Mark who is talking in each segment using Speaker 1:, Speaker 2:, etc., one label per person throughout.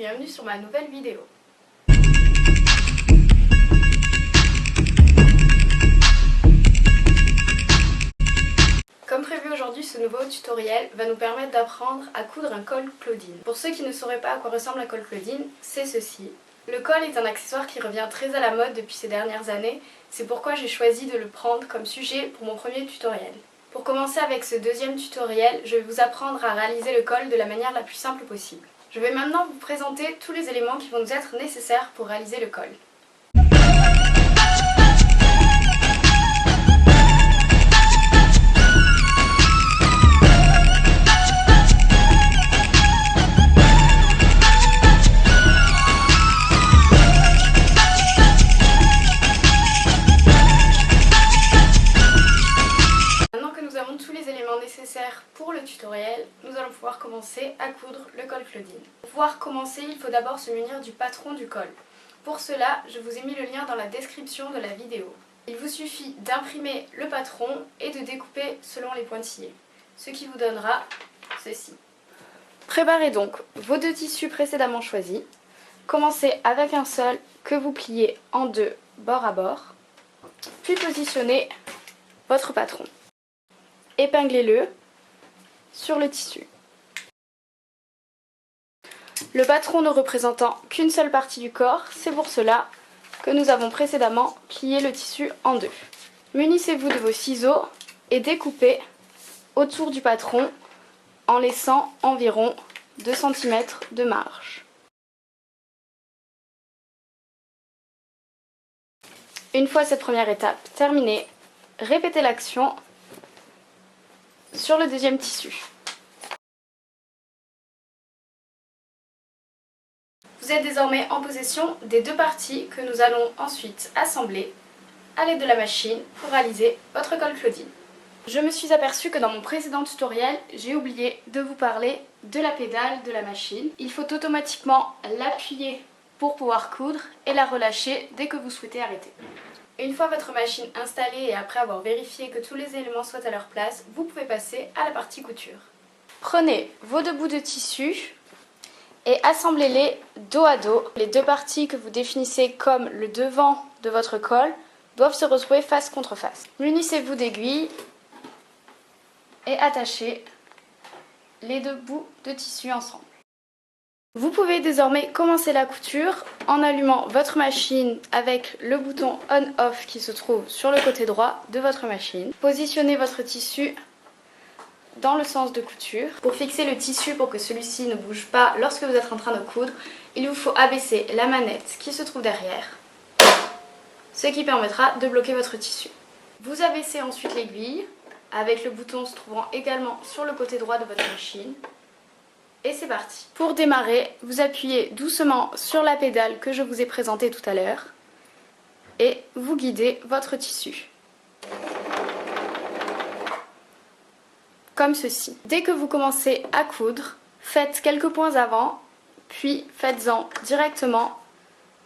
Speaker 1: bienvenue sur ma nouvelle vidéo. Comme prévu aujourd'hui, ce nouveau tutoriel va nous permettre d'apprendre à coudre un col Claudine. Pour ceux qui ne sauraient pas à quoi ressemble un col Claudine, c'est ceci. Le col est un accessoire qui revient très à la mode depuis ces dernières années, c'est pourquoi j'ai choisi de le prendre comme sujet pour mon premier tutoriel. Pour commencer avec ce deuxième tutoriel, je vais vous apprendre à réaliser le col de la manière la plus simple possible. Je vais maintenant vous présenter tous les éléments qui vont nous être nécessaires pour réaliser le col. Nécessaires pour le tutoriel, nous allons pouvoir commencer à coudre le col Claudine. Pour pouvoir commencer, il faut d'abord se munir du patron du col. Pour cela, je vous ai mis le lien dans la description de la vidéo. Il vous suffit d'imprimer le patron et de découper selon les pointillés, ce qui vous donnera ceci. Préparez donc vos deux tissus précédemment choisis. Commencez avec un seul que vous pliez en deux bord à bord, puis positionnez votre patron. Épinglez-le sur le tissu. Le patron ne représentant qu'une seule partie du corps, c'est pour cela que nous avons précédemment plié le tissu en deux. Munissez-vous de vos ciseaux et découpez autour du patron en laissant environ 2 cm de marge. Une fois cette première étape terminée, répétez l'action sur le deuxième tissu. Vous êtes désormais en possession des deux parties que nous allons ensuite assembler à l'aide de la machine pour réaliser votre col Claudine. Je me suis aperçue que dans mon précédent tutoriel, j'ai oublié de vous parler de la pédale de la machine. Il faut automatiquement l'appuyer pour pouvoir coudre et la relâcher dès que vous souhaitez arrêter. Une fois votre machine installée et après avoir vérifié que tous les éléments soient à leur place, vous pouvez passer à la partie couture. Prenez vos deux bouts de tissu et assemblez-les dos à dos. Les deux parties que vous définissez comme le devant de votre col doivent se retrouver face contre face. Munissez-vous d'aiguilles et attachez les deux bouts de tissu ensemble. Vous pouvez désormais commencer la couture en allumant votre machine avec le bouton on-off qui se trouve sur le côté droit de votre machine. Positionnez votre tissu dans le sens de couture. Pour fixer le tissu pour que celui-ci ne bouge pas lorsque vous êtes en train de coudre, il vous faut abaisser la manette qui se trouve derrière, ce qui permettra de bloquer votre tissu. Vous abaissez ensuite l'aiguille avec le bouton se trouvant également sur le côté droit de votre machine. Et c'est parti. Pour démarrer, vous appuyez doucement sur la pédale que je vous ai présentée tout à l'heure et vous guidez votre tissu. Comme ceci. Dès que vous commencez à coudre, faites quelques points avant, puis faites-en directement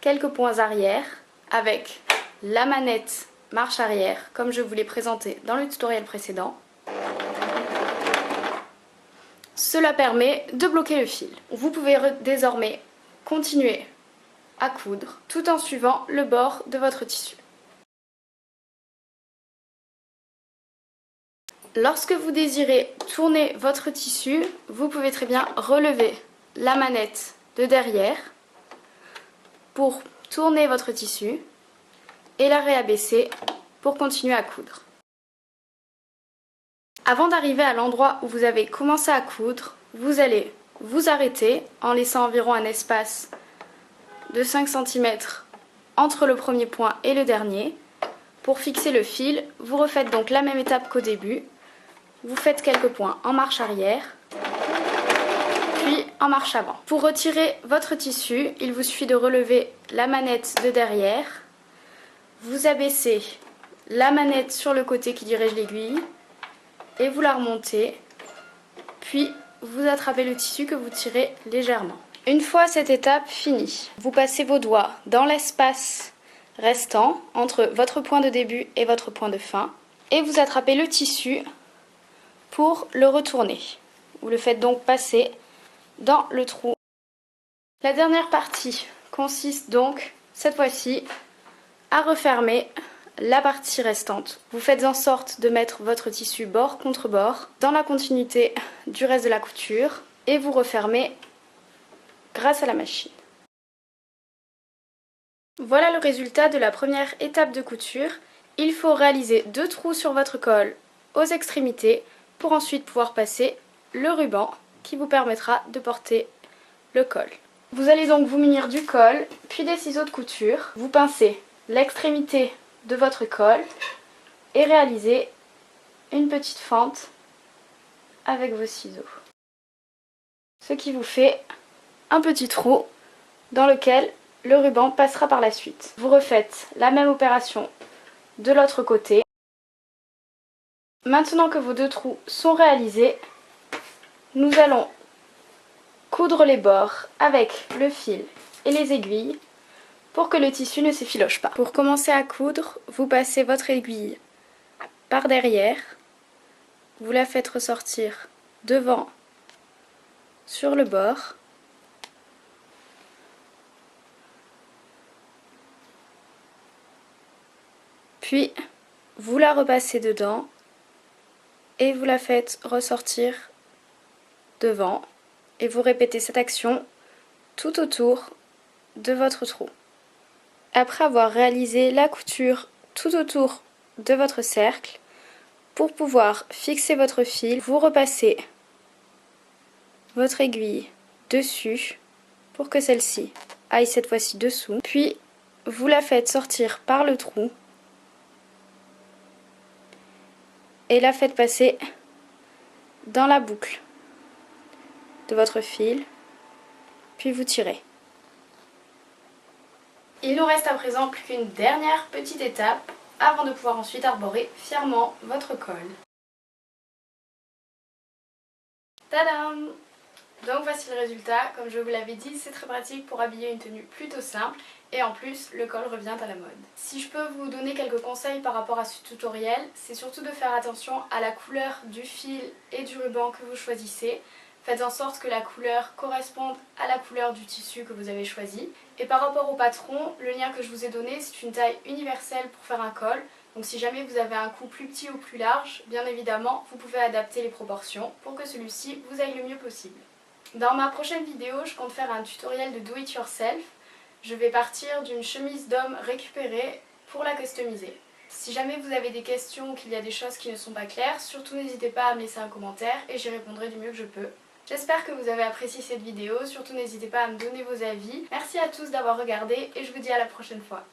Speaker 1: quelques points arrière avec la manette marche arrière comme je vous l'ai présenté dans le tutoriel précédent. Cela permet de bloquer le fil. Vous pouvez désormais continuer à coudre tout en suivant le bord de votre tissu. Lorsque vous désirez tourner votre tissu, vous pouvez très bien relever la manette de derrière pour tourner votre tissu et la réabaisser pour continuer à coudre. Avant d'arriver à l'endroit où vous avez commencé à coudre, vous allez vous arrêter en laissant environ un espace de 5 cm entre le premier point et le dernier. Pour fixer le fil, vous refaites donc la même étape qu'au début. Vous faites quelques points en marche arrière, puis en marche avant. Pour retirer votre tissu, il vous suffit de relever la manette de derrière. Vous abaissez la manette sur le côté qui dirige l'aiguille et vous la remontez, puis vous attrapez le tissu que vous tirez légèrement. Une fois cette étape finie, vous passez vos doigts dans l'espace restant entre votre point de début et votre point de fin et vous attrapez le tissu pour le retourner. Vous le faites donc passer dans le trou La dernière partie consiste donc, cette fois-ci, à refermer la partie restante. Vous faites en sorte de mettre votre tissu bord contre bord dans la continuité du reste de la couture et vous refermez grâce à la machine. Voilà le résultat de la première étape de couture. Il faut réaliser 2 trous sur votre col aux extrémités pour ensuite pouvoir passer le ruban qui vous permettra de porter le col. Vous allez donc vous munir du col, puis des ciseaux de couture. Vous pincez l'extrémité de votre col et réalisez une petite fente avec vos ciseaux. Ce qui vous fait un petit trou dans lequel le ruban passera par la suite. Vous refaites la même opération de l'autre côté. Maintenant que vos 2 trous sont réalisés, nous allons coudre les bords avec le fil et les aiguilles pour que le tissu ne s'effiloche pas. Pour commencer à coudre, vous passez votre aiguille par derrière, vous la faites ressortir devant sur le bord. Puis, vous la repassez dedans et vous la faites ressortir devant. Et vous répétez cette action tout autour de votre trou. Après avoir réalisé la couture tout autour de votre cercle, pour pouvoir fixer votre fil, vous repassez votre aiguille dessus pour que celle-ci aille cette fois-ci dessous. Puis, vous la faites sortir par le trou et la faites passer dans la boucle de votre fil, puis vous tirez. Il nous reste à présent plus qu'une dernière petite étape avant de pouvoir ensuite arborer fièrement votre col. Tadam! Donc voici le résultat. Comme je vous l'avais dit, c'est très pratique pour habiller une tenue plutôt simple et en plus le col revient à la mode. Si je peux vous donner quelques conseils par rapport à ce tutoriel, c'est surtout de faire attention à la couleur du fil et du ruban que vous choisissez. Faites en sorte que la couleur corresponde à la couleur du tissu que vous avez choisi. Et par rapport au patron, le lien que je vous ai donné, c'est une taille universelle pour faire un col. Donc si jamais vous avez un cou plus petit ou plus large, bien évidemment, vous pouvez adapter les proportions pour que celui-ci vous aille le mieux possible. Dans ma prochaine vidéo, je compte faire un tutoriel de do it yourself. Je vais partir d'une chemise d'homme récupérée pour la customiser. Si jamais vous avez des questions ou qu'il y a des choses qui ne sont pas claires, surtout n'hésitez pas à me laisser un commentaire et j'y répondrai du mieux que je peux. J'espère que vous avez apprécié cette vidéo, surtout n'hésitez pas à me donner vos avis. Merci à tous d'avoir regardé et je vous dis à la prochaine fois.